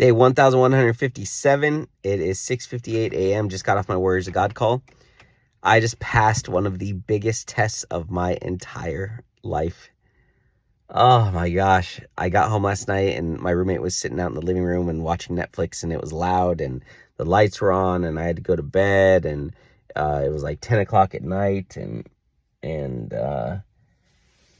Day 1157. It is 6:58 a.m. Just got off my Warriors of God call. I just passed one of the biggest tests of my entire life. Oh my gosh. I got home last night and my roommate was sitting out in the living room and watching Netflix, and it was loud and the lights were on and I had to go to bed, and it was like 10 o'clock at night, and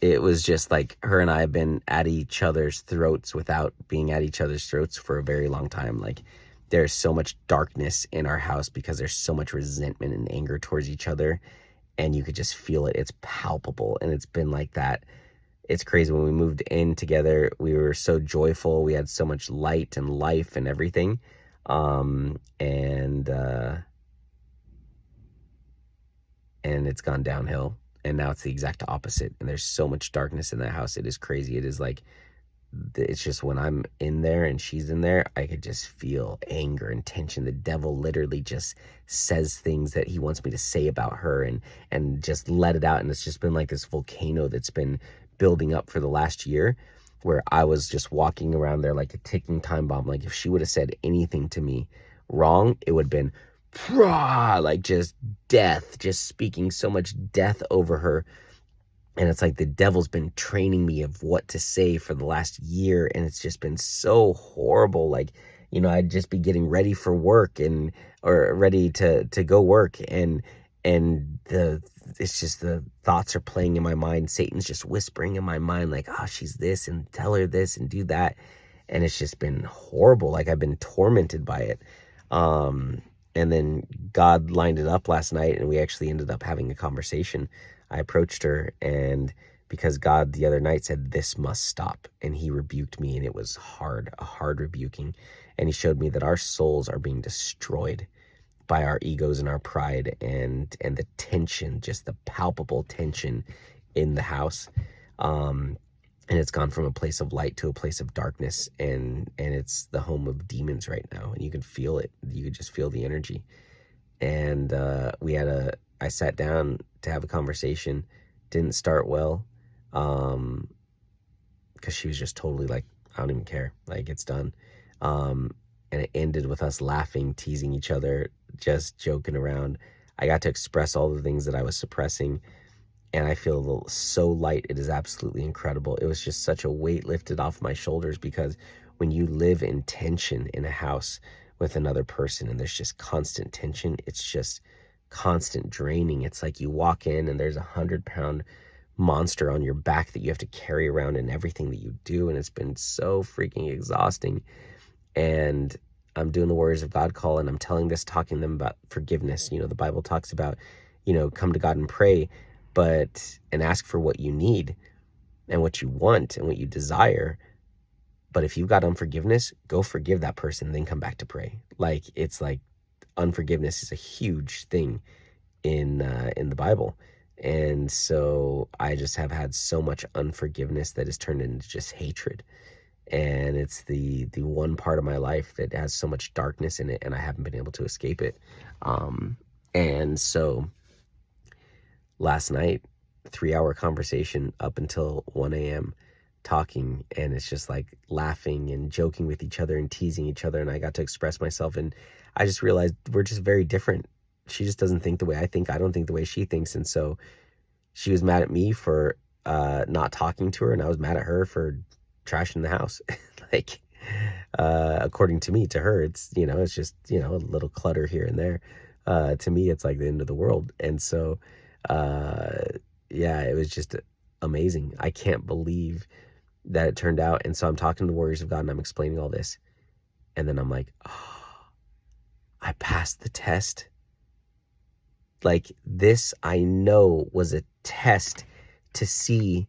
it was just like her and I have been at each other's throats without being at each other's throats for a very long time. Like, there's so much darkness in our house because there's so much resentment and anger towards each other, and you could just feel it. It's palpable, and it's been like that. It's crazy. When we moved in together, we were so joyful. We had so much light and life and everything. And it's gone downhill. And now it's the exact opposite. And there's so much darkness in that house. It is crazy. It is like, it's just when I'm in there and she's in there, I could just feel anger and tension. The devil literally just says things that he wants me to say about her and just let it out. And it's just been like this volcano that's been building up for the last year, where I was just walking around there like a ticking time bomb. Like, if she would have said anything to me wrong, it would have been like just death, just speaking so much death over her. And it's like the devil's been training me of what to say for the last year, and it's just been so horrible. Like, I'd just be getting ready for work or ready to go work, and it's just the thoughts are playing in my mind. Satan's just whispering in my mind like, oh, she's this, and tell her this and do that. And it's just been horrible. Like, I've been tormented by it. And then God lined it up last night, and we actually ended up having a conversation. I approached her, and because God the other night said, this must stop, and he rebuked me, and it was a hard rebuking. And he showed me that our souls are being destroyed by our egos and our pride and the tension, just the palpable tension in the house. And it's gone from a place of light to a place of darkness, and it's the home of demons right now, and you can feel it. You could just feel the energy. And I sat down to have a conversation. Didn't start well, because she was just totally like, I don't even care, like, it's done. And it ended with us laughing, teasing each other, just joking around. I got to express all the things that I was suppressing, and I feel so light. It is absolutely incredible. It was just such a weight lifted off my shoulders, because when you live in tension in a house with another person and there's just constant tension, it's just constant draining. It's like you walk in and there's 100-pound monster on your back that you have to carry around in everything that you do, and it's been so freaking exhausting. And I'm doing the Warriors of God call, and I'm talking to them about forgiveness. The Bible talks about, come to God and pray, and ask for what you need and what you want and what you desire. But if you've got unforgiveness, go forgive that person, then come back to pray. Like, it's like unforgiveness is a huge thing in the Bible. And so I just have had so much unforgiveness that has turned into just hatred. And it's the one part of my life that has so much darkness in it, and I haven't been able to escape it. And so last night, 3-hour conversation up until 1 a.m. talking, and it's just like laughing and joking with each other and teasing each other, and I got to express myself, and I just realized we're just very different. She just doesn't think the way I think. I don't think the way she thinks. And so she was mad at me for not talking to her, and I was mad at her for trashing the house. Like, according to me, to her, it's, it's just, a little clutter here and there. To me, it's like the end of the world. And so, yeah, it was just amazing. I can't believe that it turned out. And so I'm talking to the Warriors of God, and I'm explaining all this. And then I'm like, oh, I passed the test. Like, this, I know, was a test to see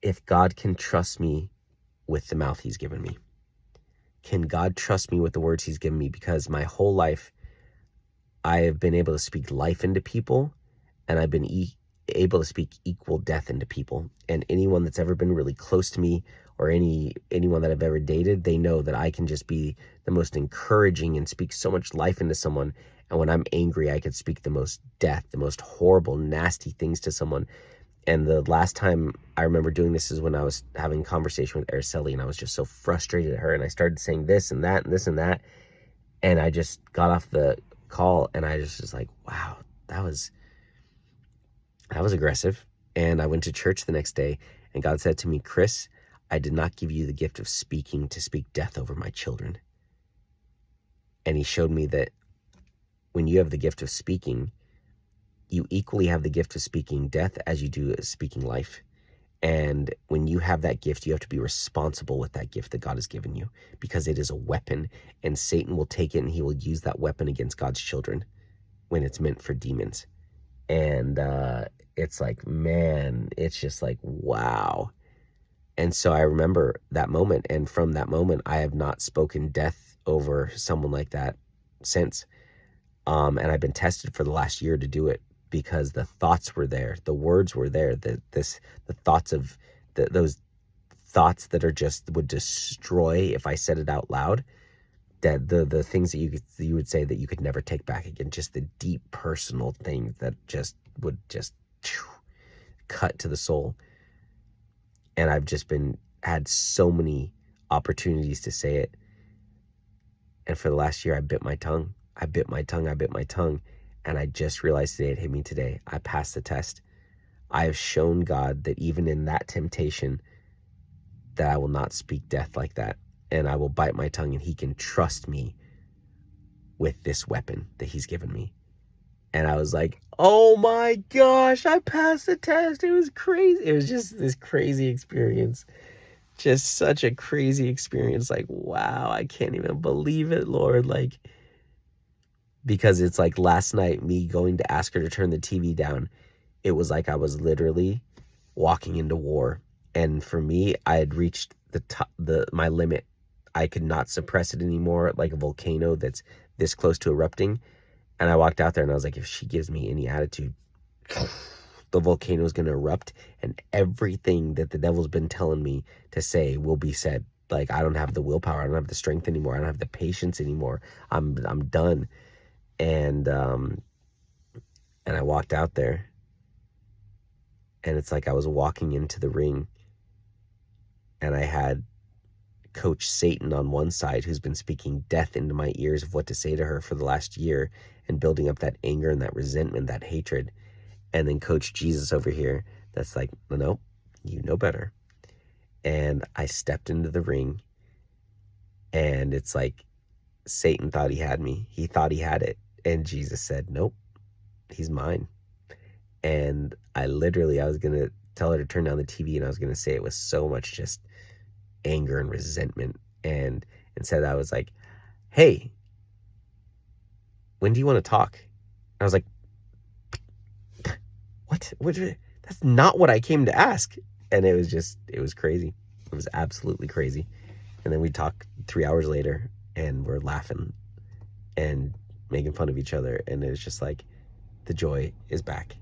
if God can trust me with the mouth he's given me. Can God trust me with the words he's given me? Because my whole life, I have been able to speak life into people, and I've been able to speak equal death into people. And anyone that's ever been really close to me, or anyone that I've ever dated, they know that I can just be the most encouraging and speak so much life into someone. And when I'm angry, I could speak the most death, the most horrible, nasty things to someone. And the last time I remember doing this is when I was having a conversation with Araceli, and I was just so frustrated at her, and I started saying this and that and this and that, and I just got off the call, and I just was like, wow, that was aggressive. And I went to church the next day, and God said to me, Chris, I did not give you the gift of speaking to speak death over my children. And he showed me that when you have the gift of speaking, you equally have the gift of speaking death as you do speaking life. And when you have that gift, you have to be responsible with that gift that God has given you, because it is a weapon, and Satan will take it and he will use that weapon against God's children when it's meant for demons. And it's like, man, it's just like, wow. And so I remember that moment. And from that moment, I have not spoken death over someone like that since. And I've been tested for the last year to do it, because the thoughts were there, the words were there, the thoughts of those thoughts that are just would destroy if I said it out loud. That the things that you would say that you could never take back again, just the deep personal things that just would just cut to the soul. And I've just had so many opportunities to say it. And for the last year, I bit my tongue. And I just realized today, it hit me today, I passed the test. I have shown God that even in that temptation, that I will not speak death like that. And I will bite my tongue, and he can trust me with this weapon that he's given me. And I was like, oh my gosh, I passed the test. It was crazy. It was just this crazy experience. Just such a crazy experience. Like, wow, I can't even believe it, Lord. Like, because it's like last night, me going to ask her to turn the TV down, it was like I was literally walking into war. And for me, I had reached my limit. I could not suppress it anymore, like a volcano that's this close to erupting. And I walked out there, and I was like, if she gives me any attitude, the volcano is going to erupt, and everything that the devil's been telling me to say will be said. Like, I don't have the willpower. I don't have the strength anymore. I don't have the patience anymore. I'm done. And I walked out there, and it's like I was walking into the ring, and I had Coach Satan on one side, who's been speaking death into my ears of what to say to her for the last year, and building up that anger and that resentment, that hatred. And then Coach Jesus over here, that's like, no, you know better. And I stepped into the ring, and it's like Satan thought he had me. He thought he had it. And Jesus said, nope, he's mine. And I was going to tell her to turn down the TV, and I was going to say it with so much just anger and resentment. And instead I was like, hey, when do you want to talk? I was like, what? That's not what I came to ask. And it was crazy. It was absolutely crazy. And then we talked 3 hours later, and we're laughing and making fun of each other. And it was just like, the joy is back.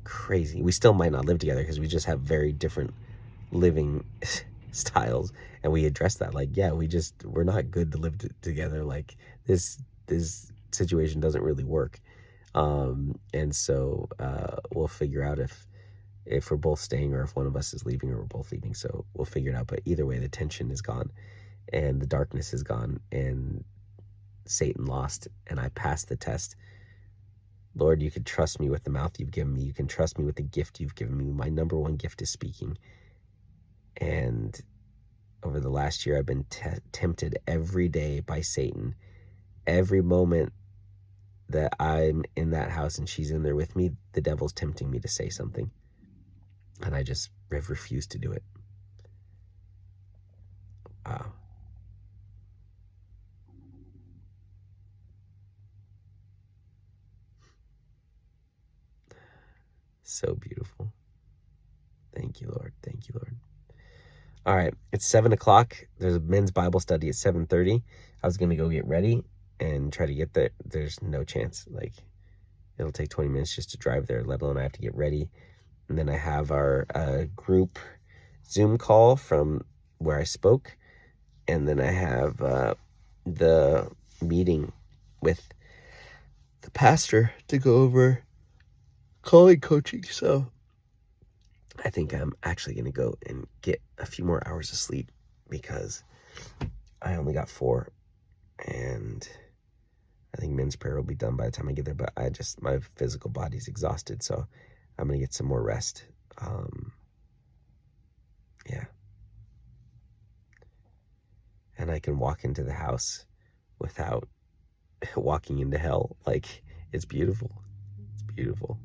Crazy. We still might not live together, because we just have very different living styles. And we addressed that. Like, yeah, we're not good to live together. Like, this situation doesn't really work. And so we'll figure out if we're both staying, or if one of us is leaving, or we're both leaving. So we'll figure it out. But either way, the tension is gone, and the darkness is gone, and Satan lost, and I passed the test. Lord, you can trust me with the mouth you've given me. You can trust me with the gift you've given me. My number one gift is speaking. And over the last year, I've been tempted every day by Satan. Every moment that I'm in that house and she's in there with me, the devil's tempting me to say something. And I just have refused to do it. Wow. So beautiful. Thank you, Lord. Thank you, Lord. All right, it's 7 o'clock. There's a men's Bible study at 7:30. I was going to go get ready and try to get there. There's no chance. Like, it'll take 20 minutes just to drive there, let alone I have to get ready. And then I have our group Zoom call from where I spoke. And then I have the meeting with the pastor to go over calling coaching. So I think I'm actually going to go and get a few more hours of sleep because I only got 4, and I think men's prayer will be done by the time I get there, but my physical body's exhausted, so I'm going to get some more rest. Yeah. And I can walk into the house without walking into hell. Like, it's beautiful. It's beautiful.